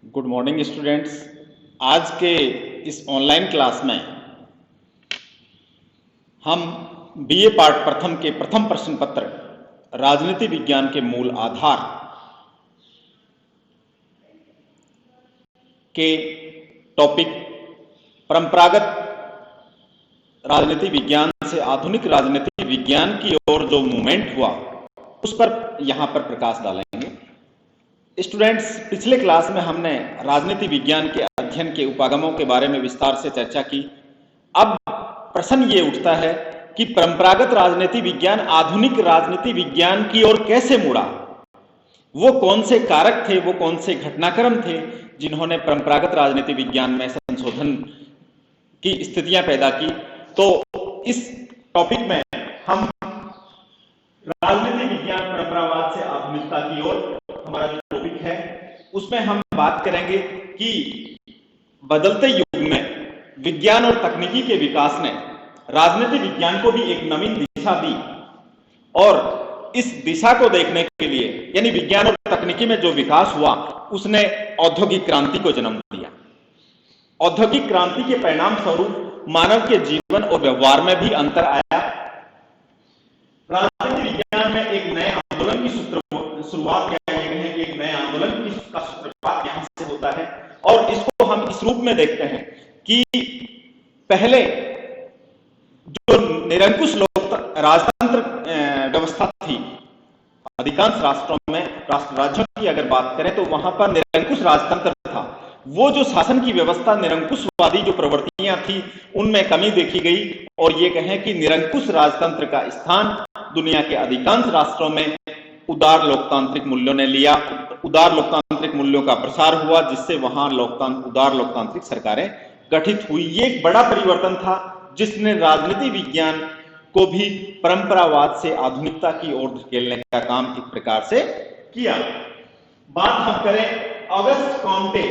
Good morning students. आज के इस ऑनलाइन क्लास में हम बीए पार्ट प्रथम के प्रथम प्रश्न पत्र राजनीति विज्ञान के मूल आधार के टॉपिक परंपरागत राजनीति विज्ञान से आधुनिक राजनीति विज्ञान की ओर जो मूवमेंट हुआ उस पर यहां पर प्रकाश डालेंगे। स्टूडेंट्स, पिछले क्लास में हमने राजनीति विज्ञान के अध्ययन के उपागमों के बारे में विस्तार से चर्चा की। अब प्रश्न ये उठता है कि परंपरागत राजनीति विज्ञान आधुनिक राजनीति विज्ञान की ओर कैसे मुड़ा। वो कौन से कारक थे, वो कौन से घटनाक्रम थे जिन्होंने परंपरागत राजनीति विज्ञान में संशोधन की स्थितियां पैदा की। तो इस टॉपिक में हम राजनीति विज्ञान परंपरावाद से आधुनिकता की ओर हमारा जो टॉपिक है उसमें हम बात करेंगे कि बदलते युग में विज्ञान और तकनीकी के विकास ने राजनीति विज्ञान को भी एक नवीन दिशा दी और इस दिशा को देखने के लिए यानी विज्ञान और तकनीकी में जो विकास हुआ उसने औद्योगिक क्रांति को जन्म दिया। औद्योगिक क्रांति के परिणाम स्वरूप मानव के जीवन और व्यवहार में भी अंतर आया। राजनीति विज्ञान में एक नए आंदोलन की शुरुआत एक नए आंदोलन का सूत्रपात यहां से होता है और इसको हम इस रूप में देखते हैं कि पहले जो निरंकुश राजतंत्र व्यवस्था थी, अधिकांश राष्ट्रों में राज्यों की अगर बात करें तो वहां पर निरंकुश राजतंत्र था। वो जो शासन की व्यवस्था, निरंकुशवादी जो प्रवृत्तियां थी उनमें कमी देखी गई और ये कहें कि निरंकुश राजतंत्र का स्थान दुनिया के अधिकांश राष्ट्रों में उदार लोकतांत्रिक मूल्यों ने लिया। उदार लोकतांत्रिक मूल्यों का प्रसार हुआ जिससे वहां उदार लोकतांत्रिक सरकारें गठित हुई। ये एक बड़ा परिवर्तन था जिसने राजनीति विज्ञान को भी परंपरावाद से आधुनिकता की ओर धकेलने का काम एक प्रकार से किया। बात हम करें ऑगस्ट कॉम्टे,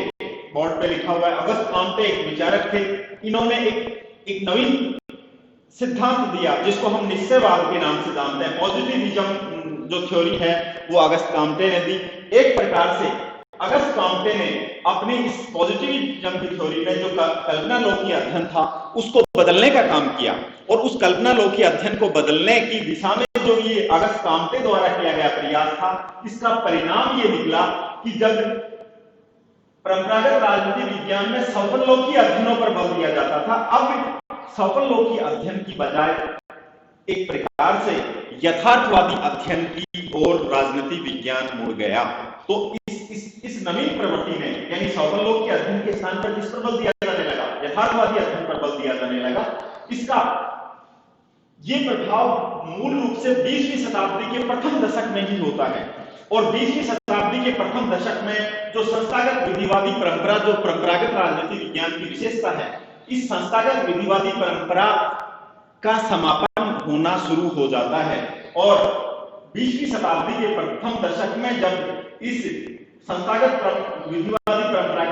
बोर्ड पे लिखा हुआ है, ऑगस्ट कॉम्टे एक विचारक थे। इन्होंने एक नवीन सिद्धांत दिया जिसको हम निश्चयवाद के नाम से जानते हैं। पॉजिटिविज्म जो थ्योरी है वो ऑगस्ट कॉम्टे ने दी। एक प्रकार से ऑगस्ट कॉम्टे ने अपनी इस पॉजिटिविज्म की थ्योरी में जो कल्पना लोकी अध्ययन था उसको बदलने का काम किया और उस कल्पना लोकी अध्ययन को बदलने की दिशा में जो ये ऑगस्ट कॉम्टे द्वारा किया गया प्रयास था, इसका परिणाम ये निकला कि जब परंपरागत राजनीति विज्ञान में स्वप्नलोकी अध्ययनों पर बल दिया जाता था, अब स्वप्नलोकी अध्ययन की बजाय एक प्रकार से यथार्थवादी अध्ययन की ओर राजनीति विज्ञान मुड़ गया। तो इस नवीन प्रवृत्ति ने यानी स्वप्नलोकी अध्ययन के स्थान पर किस पर बल दिया जाने लगा? यथार्थवादी अध्ययन पर बल दिया जाने लगा। इसका ये प्रभाव मूल रूप से 20वीं शताब्दी के प्रथम दशक में ही होता है और 20वीं शताब्दी के प्रथम दशक में जो संस्थागत विधिवादी परंपरा, जो परंपरागत राजनीति विज्ञान की विशेषता है, इस संस्थागत विधिवादी परंपरा का समापन होना शुरू हो जाता है और 20वीं शताब्दी के प्रथम दशक में जब इस संस्थागत विधिवादी परंपरा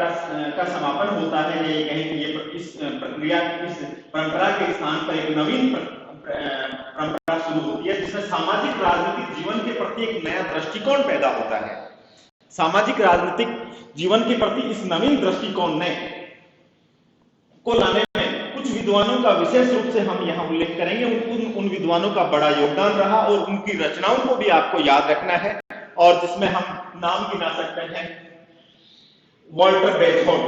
का समापन होता है, ये कहें कि ये इस प्रक्रिया, इस परंपरा के स्थान पर एक नवीन परंपरा शुरू होती है जिसमें सामाजिक राजनीतिक जीवन के प्रति एक नया दृष्टिकोण पैदा होता है। सामाजिक राजनीतिक जीवन के प्रति इस नवीन दृष्टिकोण ने को लाने में कुछ विद्वानों का विशेष रूप से हम यहां उल्लेख करेंगे। उन विद्वानों का बड़ा योगदान रहा और उनकी रचनाओं को भी आपको याद रखना है और जिसमें हम नाम गिना सकते हैं वॉल्टर बेजहोर्ड,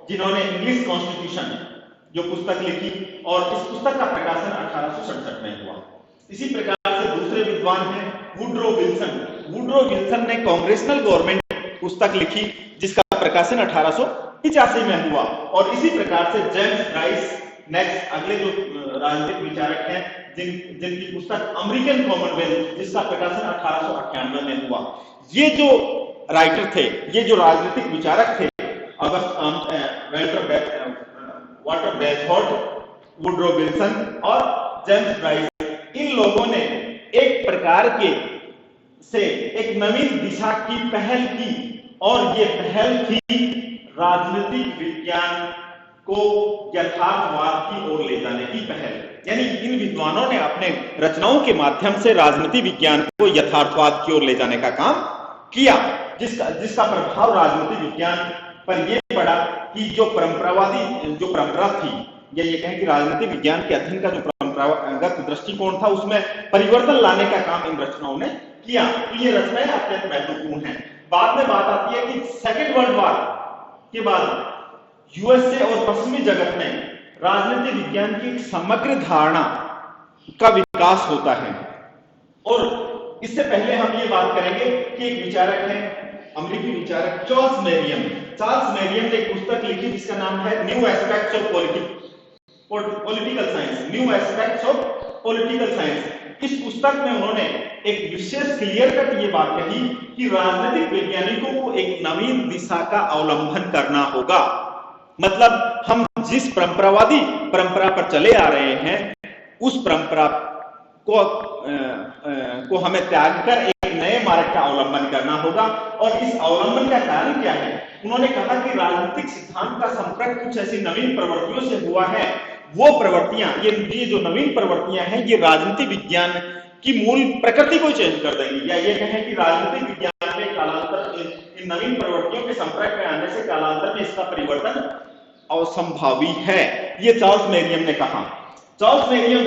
जिन्होंने इंग्लिश कॉन्स्टिट्यूशन जो पुस्तक लिखी और इस पुस्तक का प्रकाशन 1867 में हुआ। इसी प्रकार से दूसरे विद्वान हैं वुड्रो विल्सन। वुड्रो विल्सन ने कांग्रेशनल गवर्नमेंट पुस्तक लिखी जिसका प्रकाशन 1885 में हुआ और इसी प्रकार से जेम्स राइस नेक्स्ट अगले जो राजनीतिक विचारक हैं जिनकी पुस्तक अमेरिकन कॉमनवेल्थ जिसका प्रकाशन 1898 में हुआ। ये जो राइटर थे, ये जो राजनीतिक विचारक थे, वॉल्टर बेजहोर्ड, वुड्रो विल्सन और जेम्स राइस, इन लोगों ने एक प्रकार के से एक नवीन दिशा की पहल की और ये पहल थी राजनीतिक विज्ञान को यथार्थवाद की ओर ले जाने की पहल। यानी इन विद्वानों ने अपने रचनाओं के माध्यम से राजनीति विज्ञान को यथार्थवाद की ओर ले जाने का काम किया। जिसका प्रभाव राजनीतिक विज्ञान पर यह पड़ा कि जो परंपरा थी, या ये कहें कि राजनीतिक विज्ञान के अध्ययन का जो परंपरागत दृष्टिकोण था उसमें परिवर्तन लाने का काम इन रचनाओं ने किया। तो ये रचनाएं अत्यंत महत्वपूर्ण हैं। बाद में बात आती है कि सेकेंड वर्ल्ड वॉर के बाद यूएसए और पश्चिमी जगत में राजनीतिक विज्ञान की एक समग्र धारणा का विकास होता है। और इससे पहले हम ये बात करेंगे कि एक विचारक है, अमेरिकी विचारक चार्ल्स मेरियम ने एक पुस्तक लिखी जिसका नाम है new aspects of political science, new aspects of political science. इस पुस्तक में उन्होंने एक विशेष क्लियर कट ये बात कही कि राजनीतिक वैज्ञानिकों को एक नवीन दिशा का अवलंबन करना होगा। मतलब हम जिस परंपरा पर चले आ रहे हैं उस परंपरा को हमें त्याग कर एक नए मार्ग का अवलंबन करना होगा। और इस अवलंबन का कारण क्या है? उन्होंने कहा कि राजनीतिक सिद्धांत का संपर्क कुछ ऐसी नवीन प्रवृत्तियों से हुआ है, वो प्रवृत्तियां, ये जो नवीन प्रवृत्तियां हैं, ये राजनीतिक विज्ञान की मूल प्रकृति को चेंज कर देंगी। या ये कहें कि राजनीतिक विज्ञान में कालांतर इन नवीन प्रवृत्तियों के संपर्क में आने से कालांतर में इसका परिवर्तन असंभावी है, ये चार्ल्स मेरियम ने कहा। चार्ल्स मेरियम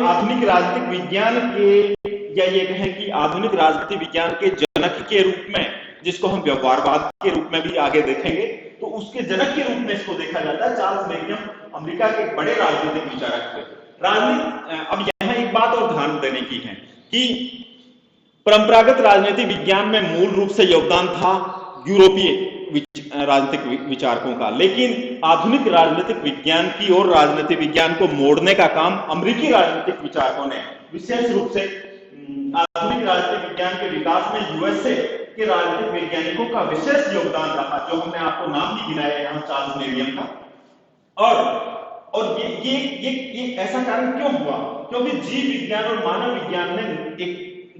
आधुनिक राजनीतिक विज्ञान के, या ये कहें कि आधुनिक राजनीतिक विज्ञान के जनक के रूप में, जिसको हम व्यवहारवाद के रूप में भी आगे देखेंगे, तो उसके जनक के रूप में इसको देखा जाता है। चार्ल्स मेरियम अमेरिका के बड़े राजनीतिक विचारक थे। अब यहां एक बात और ध्यान देने की है कि परंपरागत राजनीतिक विज्ञान में मूल रूप से योगदान था यूरोपीय राजनीतिक विचारकों का, लेकिन आधुनिक राजनीतिक विज्ञान की ओर राजनीतिक विज्ञान को मोड़ने का काम अमेरिकी राजनीतिक विचारकों ने, विशेष रूप से आधुनिक राजनीतिक विज्ञान के विकास में यूएसए के राजनीतिक वैज्ञानिकों का विशेष योगदान रहा, जो हमने आपको नाम भी गिनाया यहाँ चार्ल्स मेरियम का। और ये ऐसा कारण क्यों हुआ? क्योंकि जीव विज्ञान और मानव विज्ञान में एक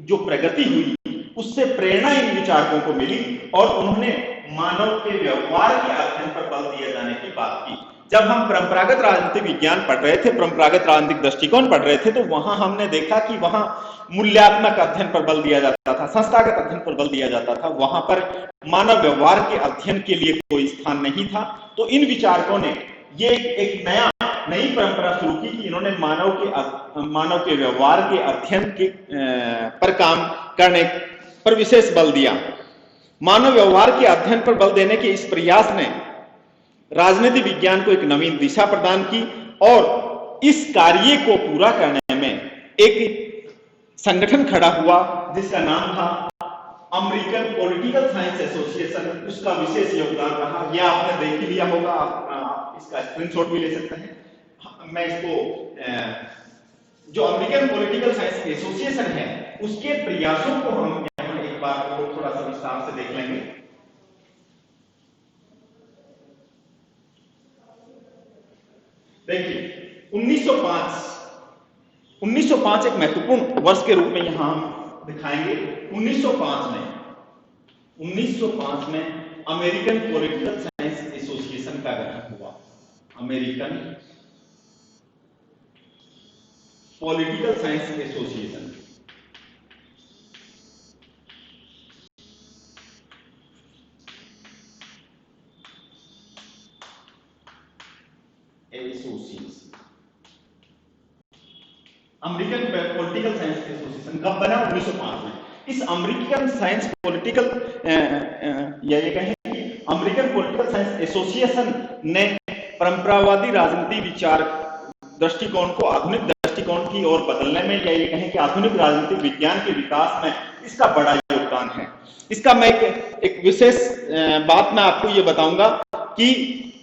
जो प्रगति हुई उससे प्रेरणा इन विचारकों को मिली और उन्होंने मानव के व्यवहार के अध्ययन पर बल दिए जाने की बात की। जब हम परंपरागत राजनीतिक विज्ञान पढ़ रहे थे, परंपरागत राजनीतिक दृष्टिकोण पढ़ रहे थे, तो वहां हमने देखा कि वहां मूल्यात्मक अध्ययन पर बल दिया जाता था, संस्थागत अध्ययन पर बल दिया जाता था, वहां पर मानव व्यवहार के अध्ययन के लिए कोई स्थान नहीं था। तो इन विचारकों ने ये एक नई परंपरा शुरू की कि इन्होंने मानव के व्यवहार के अध्ययन के पर काम करने पर विशेष बल दिया। मानव व्यवहार के अध्ययन पर बल देने के इस प्रयास ने राजनीतिक विज्ञान को एक नवीन दिशा प्रदान की और इस कार्य को पूरा करने में एक संगठन खड़ा हुआ जिसका नाम था अमेरिकन पॉलिटिकल साइंस एसोसिएशन। उसका विशेष योगदान रहा। यह आपने देख ही लिया होगा, आप इसका स्क्रीनशॉट भी ले सकते हैं। मैं इसको जो अमेरिकन पॉलिटिकल साइंस एसोसिएशन है उसके प्रयासों को हम यहाँ एक बार थोड़ा सा विस्तार से देख लेंगे। देखिए 1905 एक महत्वपूर्ण वर्ष के रूप में यहां हम दिखाएंगे। 1905 में अमेरिकन पॉलिटिकल साइंस एसोसिएशन का गठन हुआ। American political science association American political science association कब बना? 1905 में। इस अमेरिकन साइंस पॉलिटिकल या ये कहें कि अमेरिकन पॉलिटिकल साइंस एसोसिएशन ने परंपरावादी राजनीति विचार दृष्टिकोण को आधुनिक दृष्टिकोण की ओर बदलने में, या ये कहें कि आधुनिक राजनीतिक विज्ञान के विकास में इसका बड़ा योगदान है। इसका मैं एक विशेष बात मैं आपको ये बताऊंगा कि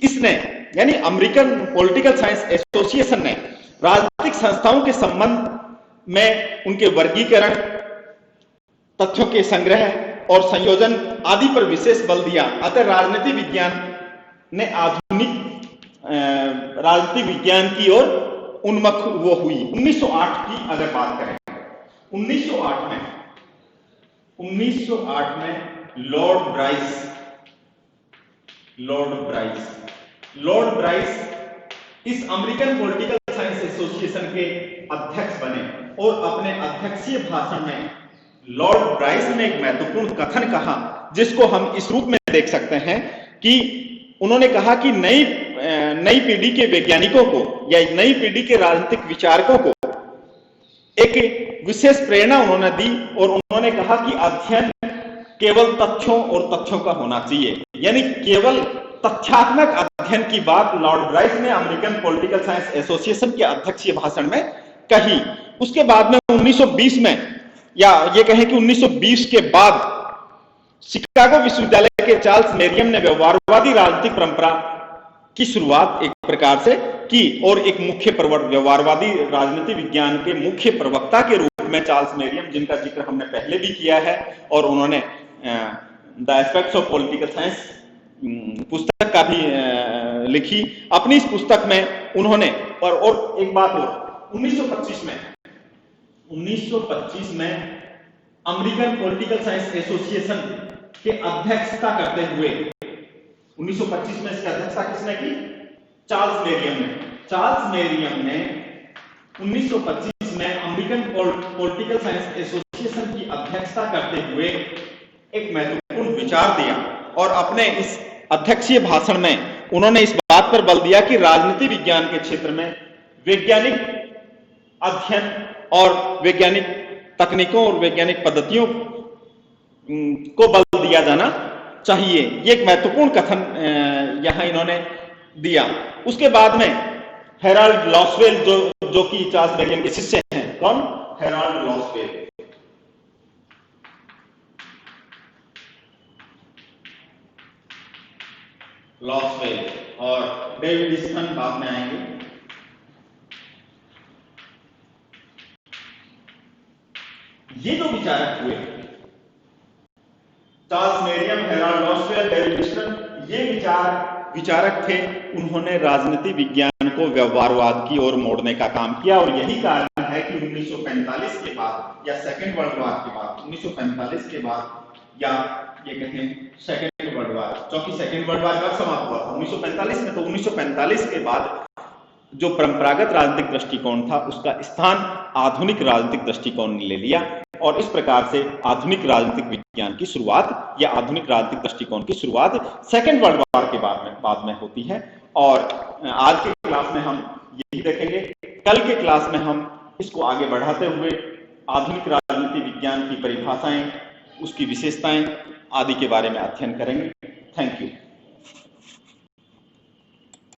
इसने, यानी अमेरिकन पॉलिटिकल साइंस एसोसिएशन ने राजनीतिक संस्थाओं के संबंध में उनके वर्गीकरण, तथ्यों के संग्रह और संयोजन आदि पर विशेष बल दिया। अतः राजनीति विज्ञान ने आधुनिक राजनीतिक विज्ञान की ओर उन्मुख वो हुई। 1908 की अगर बात करें, 1908 में लॉर्ड ब्राइस इस अमेरिकन पॉलिटिकल साइंस एसोसिएशन के अध्यक्ष बने और अपने अध्यक्षीय भाषण में लॉर्ड ब्राइस ने एक महत्वपूर्ण कथन कहा जिसको हम इस रूप में देख सकते हैं कि उन्होंने कहा कि नई पीढ़ी के वैज्ञानिकों को या नई पीढ़ी के राजनीतिक विचारकों को एक विशेष प्रेरणा उन्होंने दी और उन्होंने कहा कि अध्ययन केवल तथ्यों और तथ्यों का होना चाहिए, यानी केवल तथ्यात्मक अध्ययन की बात लॉर्ड ब्राइस ने अमेरिकन पॉलिटिकल साइंस एसोसिएशन के अध्यक्षीय भाषण में कही। उसके बाद में 1920 में, या ये कहें कि 1920 के बाद शिकागो विश्वविद्यालय के चार्ल्स मेरियम ने व्यवहारवादी राजनीतिक परंपरा की शुरुआत एक प्रकार से की और एक मुख्य व्यवहारवादी राजनीति विज्ञान के मुख्य प्रवक्ता के रूप में चार्ल्स मेरियम, जिनका जिक्र हमने पहले भी किया है, और उन्होंने the aspects of political science पुस्तक का भी लिखी। अपनी इस पुस्तक में उन्होंने और एक बात और 1925 में अमेरिकन पॉलिटिकल साइंस एसोसिएशन के अध्यक्षता करते हुए 1925 में इसकी अध्यक्षता किसने की? चार्ल्स मेरियम ने। चार्ल्स मेरियम ने 1925 में अमेरिकन पॉलिटिकल साइंस एसोसिएशन की अध्यक्षता करते हुए एक महत्वपूर्ण विचार दिया और अपने इस अध्यक्षीय भाषण में उन्होंने इस बात पर बल दिया कि राजनीति विज्ञान के क्षेत्र में वैज्ञानिक अध्ययन और वैज्ञानिक तकनीकों और वैज्ञानिक पद्धतियों को बल दिया जाना चाहिए। ये एक महत्वपूर्ण कथन यहां इन्होंने दिया। उसके बाद में हेराल्ड लॉसवेल जो कि चार्ल्स मेरियम के शिष्य हैं। कौन? Harold Lasswell. और डेविड ईस्टन बाद में आएंगे। ये जो विचारक हुए, Charles Merriam, Harold Lasswell, David Easton, ये विचारक थे। उन्होंने राजनीति विज्ञान को व्यवहारवाद की ओर मोड़ने का काम किया और यही कारण है कि 1945 के बाद या सेकेंड वर्ल्ड वॉर के बाद, 1945 के बाद या ये कहें सेकेंड वर्ल्ड वॉर, क्योंकि सेकेंड वर्ल्ड वॉर कब समाप्त हुआ था? 1945 में। तो 1945 के बाद जो परंपरागत राजनीतिक दृष्टिकोण था उसका स्थान आधुनिक राजनीतिक दृष्टिकोण ने ले लिया और इस प्रकार से आधुनिक राजनीतिक विज्ञान की शुरुआत या आधुनिक राजनीतिक दृष्टिकोण की शुरुआत सेकेंड वर्ल्ड वॉर के बाद में होती है। और आज के क्लास में हम यही देखेंगे। कल के क्लास में हम इसको आगे बढ़ाते हुए आधुनिक राजनीति विज्ञान की परिभाषाएं, उसकी विशेषताएं आदि के बारे में अध्ययन करेंगे। Thank you.